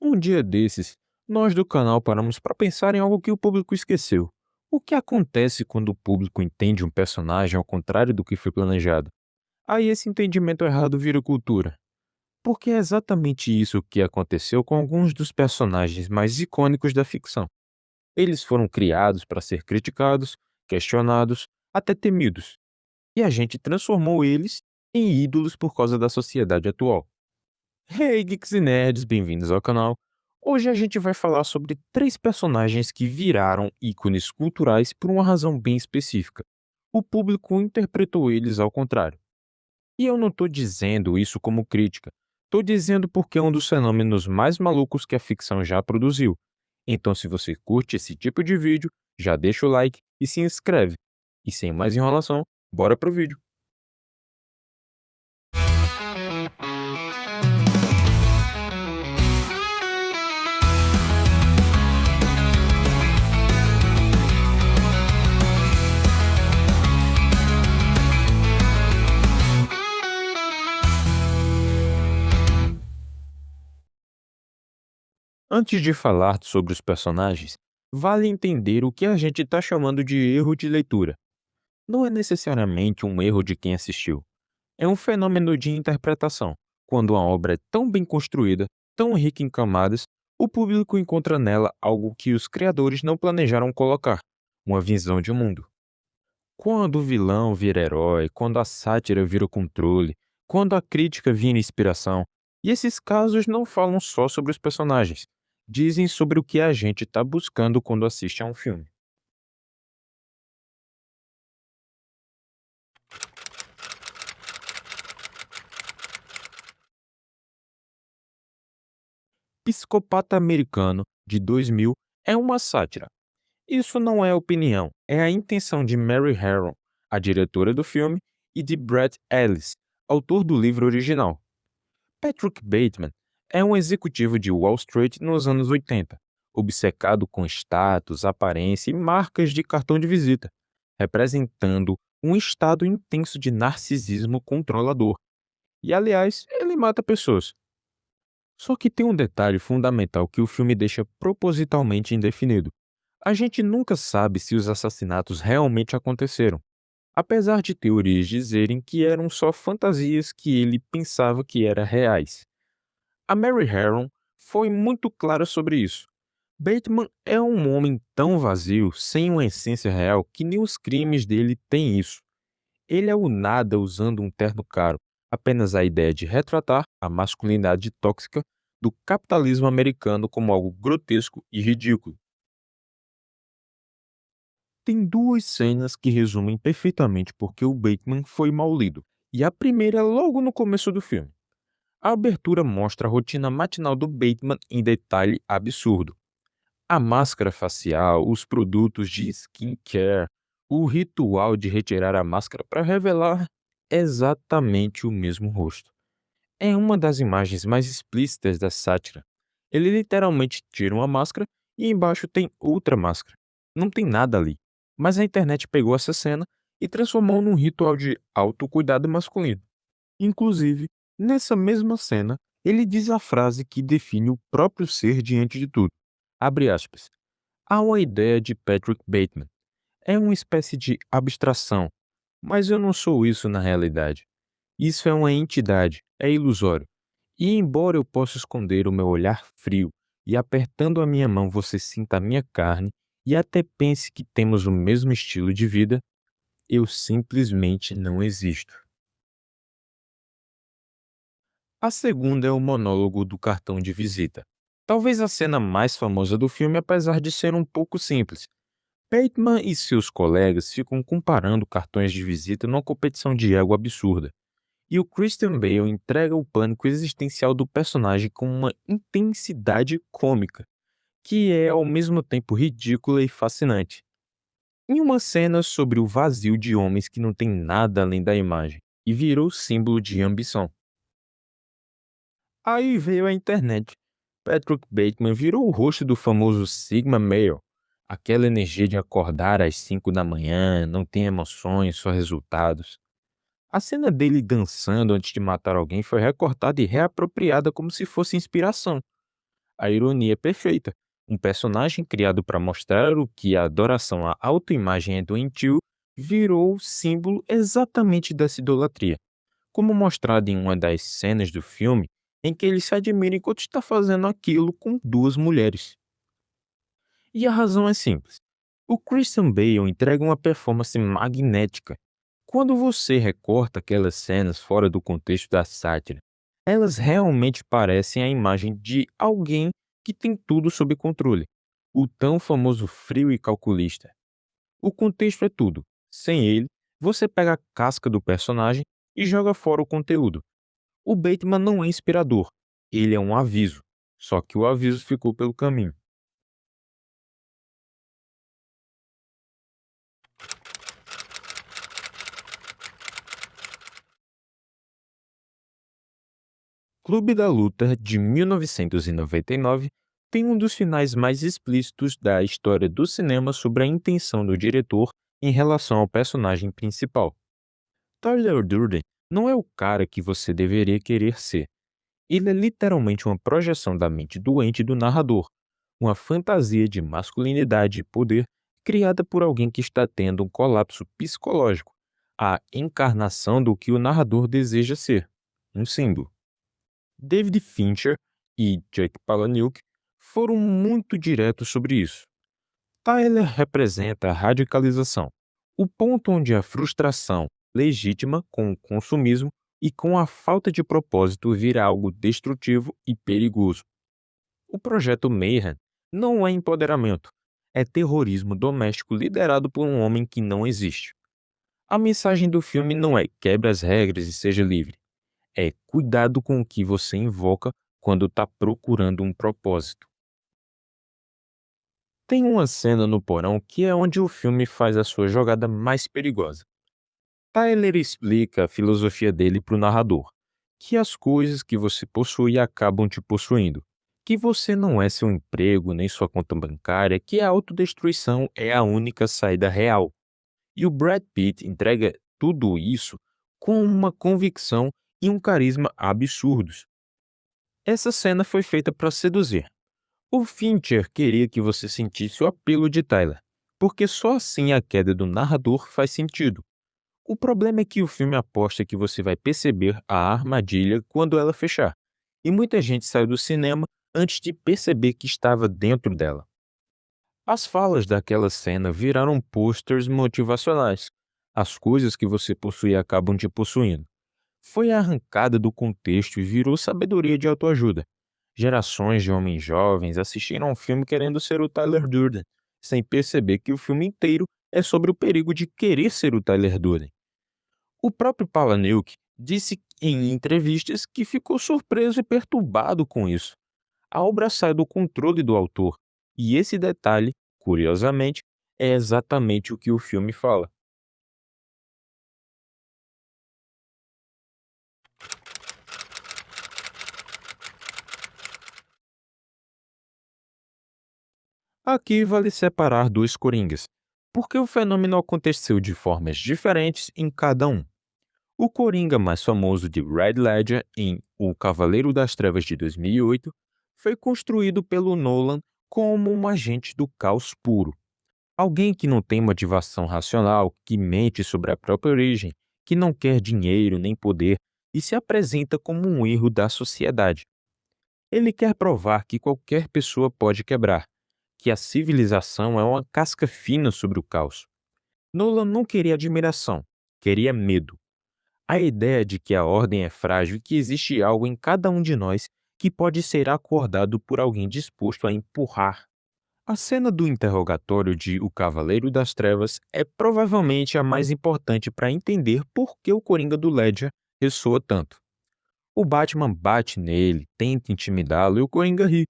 Um dia desses, nós do canal paramos para pensar em algo que o público esqueceu. O que acontece quando o público entende um personagem ao contrário do que foi planejado? Aí esse entendimento errado vira cultura. Porque é exatamente isso que aconteceu com alguns dos personagens mais icônicos da ficção. Eles foram criados para ser criticados, questionados, até temidos. E a gente transformou eles em ídolos por causa da sociedade atual. Hey, Geeks e Nerds, bem-vindos ao canal. Hoje a gente vai falar sobre três personagens que viraram ícones culturais por uma razão bem específica. O público interpretou eles ao contrário. E eu não estou dizendo isso como crítica. Estou dizendo porque é um dos fenômenos mais malucos que a ficção já produziu. Então, se você curte esse tipo de vídeo, já deixa o like e se inscreve. E sem mais enrolação, bora pro vídeo. Antes de falar sobre os personagens, vale entender o que a gente está chamando de erro de leitura. Não é necessariamente um erro de quem assistiu. É um fenômeno de interpretação. Quando uma obra é tão bem construída, tão rica em camadas, o público encontra nela algo que os criadores não planejaram colocar, uma visão de mundo. Quando o vilão vira herói, quando a sátira vira controle, quando a crítica vira inspiração, e esses casos não falam só sobre os personagens, dizem sobre o que a gente está buscando quando assiste a um filme. Psicopata Americano, de 2000, é uma sátira. Isso não é opinião, é a intenção de Mary Harron, a diretora do filme, e de Brett Ellis, autor do livro original. Patrick Bateman é um executivo de Wall Street nos anos 80, obcecado com status, aparência e marcas de cartão de visita, representando um estado intenso de narcisismo controlador. E, aliás, ele mata pessoas. Só que tem um detalhe fundamental que o filme deixa propositalmente indefinido. A gente nunca sabe se os assassinatos realmente aconteceram, apesar de teorias dizerem que eram só fantasias que ele pensava que eram reais. A Mary Harron foi muito clara sobre isso. Bateman é um homem tão vazio, sem uma essência real, que nem os crimes dele têm isso. Ele é o nada usando um terno caro, apenas a ideia de retratar a masculinidade tóxica do capitalismo americano como algo grotesco e ridículo. Tem duas cenas que resumem perfeitamente porque o Bateman foi mal lido, e a primeira é logo no começo do filme. A abertura mostra a rotina matinal do Bateman em detalhe absurdo. A máscara facial, os produtos de skincare, o ritual de retirar a máscara para revelar exatamente o mesmo rosto. É uma das imagens mais explícitas da sátira. Ele literalmente tira uma máscara e embaixo tem outra máscara. Não tem nada ali. Mas a internet pegou essa cena e transformou num ritual de autocuidado masculino. Inclusive, nessa mesma cena, ele diz a frase que define o próprio ser diante de tudo. Abre aspas. Há uma ideia de Patrick Bateman. É uma espécie de abstração, mas eu não sou isso na realidade. Isso é uma entidade, é ilusório. E embora eu possa esconder o meu olhar frio e apertando a minha mão você sinta a minha carne e até pense que temos o mesmo estilo de vida, eu simplesmente não existo. A segunda é o monólogo do cartão de visita. Talvez a cena mais famosa do filme, apesar de ser um pouco simples. Bateman e seus colegas ficam comparando cartões de visita numa competição de ego absurda. E o Christian Bale entrega o pânico existencial do personagem com uma intensidade cômica, que é ao mesmo tempo ridícula e fascinante. Em uma cena sobre o vazio de homens que não tem nada além da imagem, e virou símbolo de ambição. Aí veio a internet. Patrick Bateman virou o rosto do famoso Sigma Male, aquela energia de acordar às 5 da manhã, não tem emoções, só resultados. A cena dele dançando antes de matar alguém foi recortada e reapropriada como se fosse inspiração. A ironia é perfeita. Um personagem criado para mostrar o que a adoração à autoimagem é doentio virou o símbolo exatamente dessa idolatria, como mostrado em uma das cenas do filme em que ele se admira enquanto está fazendo aquilo com duas mulheres. E a razão é simples. O Christian Bale entrega uma performance magnética. Quando você recorta aquelas cenas fora do contexto da sátira, elas realmente parecem a imagem de alguém que tem tudo sob controle. O tão famoso frio e calculista. O contexto é tudo. Sem ele, você pega a casca do personagem e joga fora o conteúdo. O Bateman não é inspirador, ele é um aviso. Só que o aviso ficou pelo caminho. Clube da Luta, de 1999, tem um dos finais mais explícitos da história do cinema sobre a intenção do diretor em relação ao personagem principal. Tyler Durden não é o cara que você deveria querer ser. Ele é literalmente uma projeção da mente doente do narrador, uma fantasia de masculinidade e poder criada por alguém que está tendo um colapso psicológico, a encarnação do que o narrador deseja ser, um símbolo. David Fincher e Jake Palahniuk foram muito diretos sobre isso. Tyler representa a radicalização, o ponto onde a frustração legítima com o consumismo e com a falta de propósito vira algo destrutivo e perigoso. O projeto Mayhem não é empoderamento, é terrorismo doméstico liderado por um homem que não existe. A mensagem do filme não é quebre as regras e seja livre. É cuidado com o que você invoca quando está procurando um propósito. Tem uma cena no porão que é onde o filme faz a sua jogada mais perigosa. Tyler explica a filosofia dele para o narrador, que as coisas que você possui acabam te possuindo, que você não é seu emprego nem sua conta bancária, que a autodestruição é a única saída real. E o Brad Pitt entrega tudo isso com uma convicção e um carisma absurdos. Essa cena foi feita para seduzir. O Fincher queria que você sentisse o apelo de Tyler, porque só assim a queda do narrador faz sentido. O problema é que o filme aposta que você vai perceber a armadilha quando ela fechar, e muita gente saiu do cinema antes de perceber que estava dentro dela. As falas daquela cena viraram posters motivacionais. As coisas que você possui acabam te possuindo. Foi arrancada do contexto e virou sabedoria de autoajuda. Gerações de homens jovens assistiram ao filme querendo ser o Tyler Durden, sem perceber que o filme inteiro é sobre o perigo de querer ser o Tyler Durden. O próprio Palahniuk disse em entrevistas que ficou surpreso e perturbado com isso. A obra sai do controle do autor, e esse detalhe, curiosamente, é exatamente o que o filme fala. Aqui vale separar dois coringas, porque o fenômeno aconteceu de formas diferentes em cada um. O coringa mais famoso de Heath Ledger em O Cavaleiro das Trevas de 2008 foi construído pelo Nolan como um agente do caos puro. Alguém que não tem motivação racional, que mente sobre a própria origem, que não quer dinheiro nem poder e se apresenta como um erro da sociedade. Ele quer provar que qualquer pessoa pode quebrar, que a civilização é uma casca fina sobre o caos. Nolan não queria admiração, queria medo. A ideia de que a ordem é frágil e que existe algo em cada um de nós que pode ser acordado por alguém disposto a empurrar. A cena do interrogatório de O Cavaleiro das Trevas é provavelmente a mais importante para entender por que o Coringa do Ledger ressoa tanto. O Batman bate nele, tenta intimidá-lo e o Coringa ri.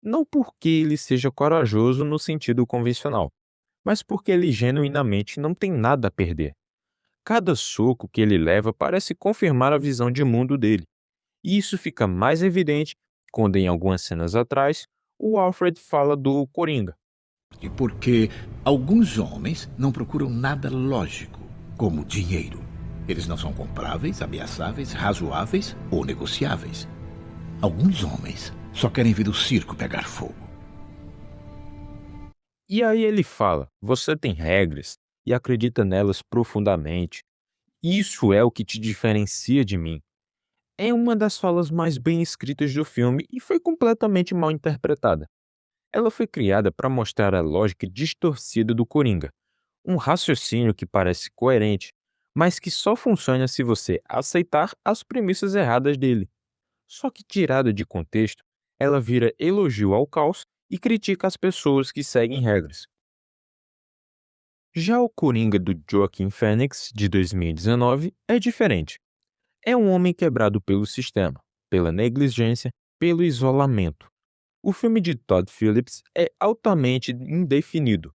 Não porque ele seja corajoso no sentido convencional, mas porque ele genuinamente não tem nada a perder. Cada soco que ele leva parece confirmar a visão de mundo dele, e isso fica mais evidente quando, em algumas cenas atrás, o Alfred fala do Coringa. Porque alguns homens não procuram nada lógico, como dinheiro. Eles não são compráveis, ameaçáveis, razoáveis ou negociáveis. Alguns homens Só querem ver o circo pegar fogo. E aí ele fala: você tem regras e acredita nelas profundamente. Isso é o que te diferencia de mim. É uma das falas mais bem escritas do filme e foi completamente mal interpretada. Ela foi criada para mostrar a lógica distorcida do Coringa, um raciocínio que parece coerente, mas que só funciona se você aceitar as premissas erradas dele. Só que tirada de contexto, ela vira elogio ao caos e critica as pessoas que seguem regras. Já o Coringa do Joaquin Phoenix, de 2019, é diferente. É um homem quebrado pelo sistema, pela negligência, pelo isolamento. O filme de Todd Phillips é altamente indefinido,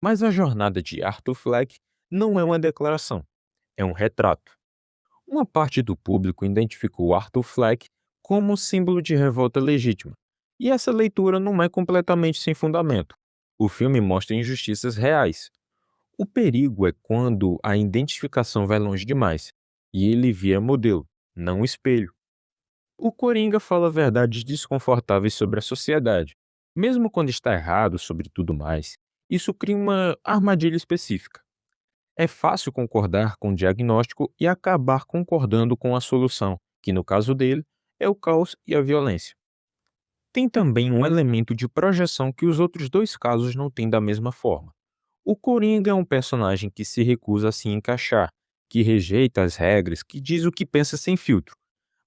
mas a jornada de Arthur Fleck não é uma declaração, é um retrato. Uma parte do público identificou Arthur Fleck como símbolo de revolta legítima, e essa leitura não é completamente sem fundamento. O filme mostra injustiças reais. O perigo é quando a identificação vai longe demais, e ele vira modelo, não espelho. O Coringa fala verdades desconfortáveis sobre a sociedade, mesmo quando está errado sobre tudo mais. Isso cria uma armadilha específica. É fácil concordar com o diagnóstico e acabar concordando com a solução, que no caso dele é o caos e a violência. Tem também um elemento de projeção que os outros dois casos não têm da mesma forma. O Coringa é um personagem que se recusa a se encaixar, que rejeita as regras, que diz o que pensa sem filtro.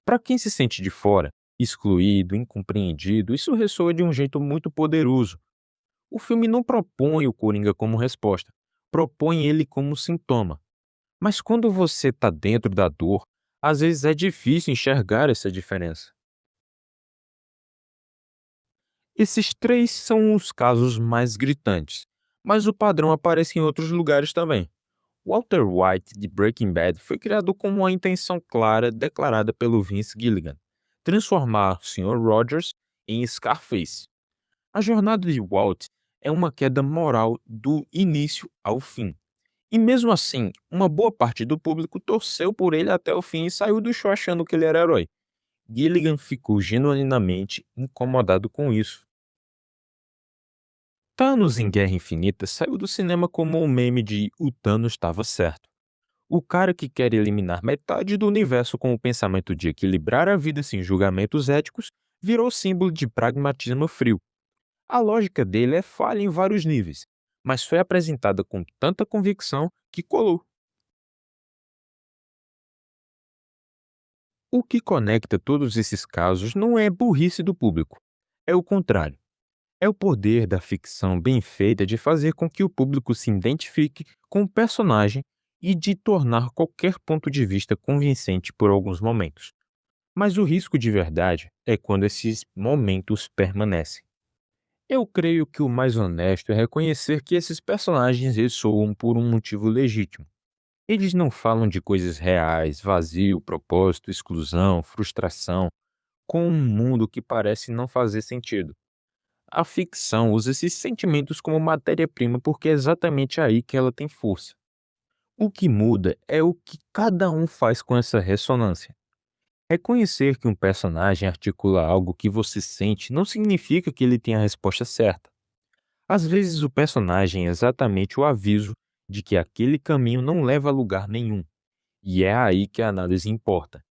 Para quem se sente de fora, excluído, incompreendido, isso ressoa de um jeito muito poderoso. O filme não propõe o Coringa como resposta, propõe ele como sintoma. Mas quando você está dentro da dor, às vezes é difícil enxergar essa diferença. Esses três são os casos mais gritantes, mas o padrão aparece em outros lugares também. Walter White, de Breaking Bad, foi criado com uma intenção clara declarada pelo Vince Gilligan: transformar o Sr. Rogers em Scarface. A jornada de Walt é uma queda moral do início ao fim. E mesmo assim, uma boa parte do público torceu por ele até o fim e saiu do show achando que ele era herói. Gilligan ficou genuinamente incomodado com isso. Thanos em Guerra Infinita saiu do cinema como um meme de "o Thanos estava certo". O cara que quer eliminar metade do universo com o pensamento de equilibrar a vida sem julgamentos éticos virou símbolo de pragmatismo frio. A lógica dele é falha em vários níveis, mas foi apresentada com tanta convicção que colou. O que conecta todos esses casos não é burrice do público, é o contrário. É o poder da ficção bem feita de fazer com que o público se identifique com o personagem e de tornar qualquer ponto de vista convincente por alguns momentos. Mas o risco de verdade é quando esses momentos permanecem. Eu creio que o mais honesto é reconhecer que esses personagens ressoam por um motivo legítimo. Eles não falam de coisas reais, vazio, propósito, exclusão, frustração, com um mundo que parece não fazer sentido. A ficção usa esses sentimentos como matéria-prima porque é exatamente aí que ela tem força. O que muda é o que cada um faz com essa ressonância. Reconhecer que um personagem articula algo que você sente não significa que ele tenha a resposta certa. Às vezes o personagem é exatamente o aviso de que aquele caminho não leva a lugar nenhum. E é aí que a análise importa.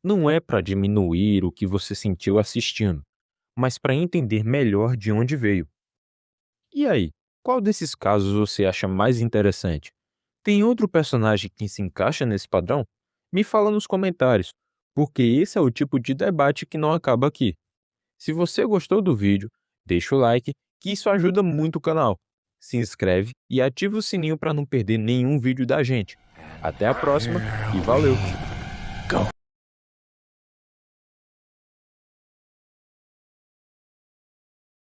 Não é para diminuir o que você sentiu assistindo, mas para entender melhor de onde veio. E aí, qual desses casos você acha mais interessante? Tem outro personagem que se encaixa nesse padrão? Me fala nos comentários, porque esse é o tipo de debate que não acaba aqui. Se você gostou do vídeo, deixa o like, que isso ajuda muito o canal. Se inscreve e ativa o sininho para não perder nenhum vídeo da gente. Até a próxima e valeu!